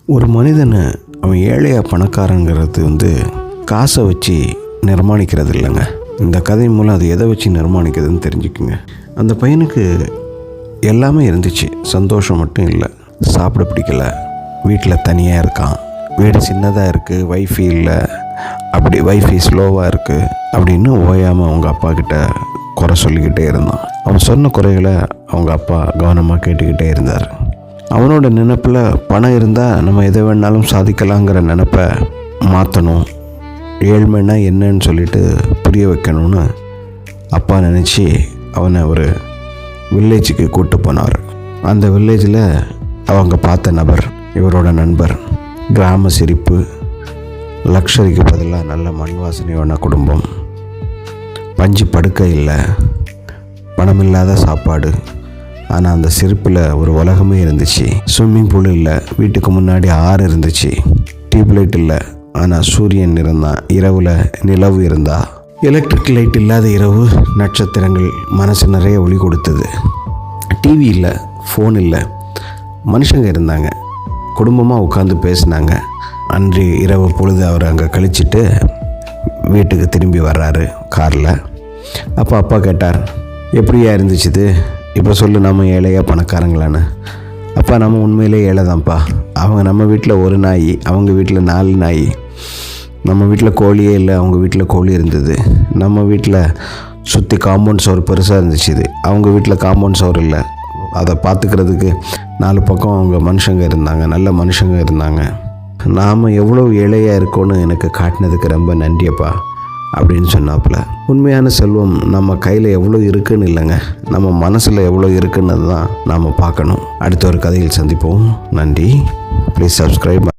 ஒரு மனிதனை அவன் ஏழையா பணக்காரங்கிறது காசை வச்சு நிர்மாணிக்கிறது இல்லைங்க. இந்த கதை மூலம் அது எதை வச்சு நிர்மாணிக்கிறதுன்னு தெரிஞ்சுக்குங்க. அந்த பையனுக்கு எல்லாமே இருந்துச்சு, சந்தோஷம் மட்டும் இல்லை. சாப்பிட பிடிக்கல, வீட்டில் தனியாக இருக்கான், வீடு சின்னதாக இருக்குது, வைஃபை இல்லை, அப்படி வைஃபை ஸ்லோவாக இருக்குது அப்படின்னு ஓயாமல் அவங்க அப்பா கிட்ட குறை சொல்லிக்கிட்டே இருந்தான். அவன் சொன்ன குறைகளை அவங்க அப்பா கவனமாக கேட்டுக்கிட்டே இருந்தார். அவனோட நினைப்பில் பணம் இருந்தால் நம்ம எதை வேணாலும் சாதிக்கலாங்கிற நினப்பை மாற்றணும், ஏழ்மைன்னா என்னன்னு சொல்லிட்டு புரிய வைக்கணும்னு அப்பா நினச்சி அவனை ஒரு வில்லேஜுக்கு கூப்பிட்டு போனார். அந்த வில்லேஜில் அவங்க பார்த்த நபர் இவரோட நண்பர். கிராம சிரிப்பு, லக்ஸரிக்கு பதிலாக நல்ல மண் வாசனையான குடும்பம், பஞ்சு படுக்கை இல்லை, பணமில்லாத சாப்பாடு, ஆனால் அந்த சிரிப்பில் ஒரு உலகமே இருந்துச்சு. ஸ்விம்மிங் பூல் இல்லை, வீட்டுக்கு முன்னாடி ஆறு இருந்துச்சு. டியூப்லைட் இல்லை, ஆனால் சூரியன் இருந்தான். இரவில் நிலவு இருந்தா. எலக்ட்ரிக் லைட் இல்லாத இரவு, நட்சத்திரங்கள் மனசு நிறைய ஒளி கொடுத்தது. டிவி இல்லை, ஃபோன் இல்லை, மனுஷங்க இருந்தாங்க. குடும்பமாக உட்காந்து பேசினாங்க. அன்று இரவு பொழுது அவர் அங்கே கழிச்சிட்டு வீட்டுக்கு திரும்பி வர்றாரு காரில். அப்போ அப்பா கேட்டார், எப்படியா இருந்துச்சுது, இப்போ சொல்லு, நம்ம ஏழையா பணக்காரங்களான்னு. அப்பா, நம்ம உண்மையிலே ஏழை தான்ப்பா. அவங்க நம்ம வீட்டில் ஒரு நாய், அவங்க வீட்டில் 4 நாய். நம்ம வீட்டில் கோழியே இல்லை, அவங்க வீட்டில் கோழி இருந்தது. நம்ம வீட்டில் சுற்றி காம்பவுண்ட் சோறு பெருசாக இருந்துச்சு, அவங்க வீட்டில் காம்பவுண்ட் சோறு இல்லை. அதை பார்த்துக்கிறதுக்கு 4 பக்கம் அவங்க மனுஷங்க இருந்தாங்க, நல்ல மனுஷங்க இருந்தாங்க. நாம் எவ்வளோ ஏழையாக இருக்கோன்னு எனக்கு காட்டினதுக்கு ரொம்ப நன்றியப்பா அப்படின்னு சொன்னாப்புல. உண்மையான செல்வம் நம்ம கையில் எவ்வளோ இருக்குன்னு இல்லைங்க, நம்ம மனசில் எவ்வளோ இருக்குன்னு தான் நாம் பார்க்கணும். அடுத்த ஒரு கதையில் சந்திப்போம். நன்றி. Please subscribe.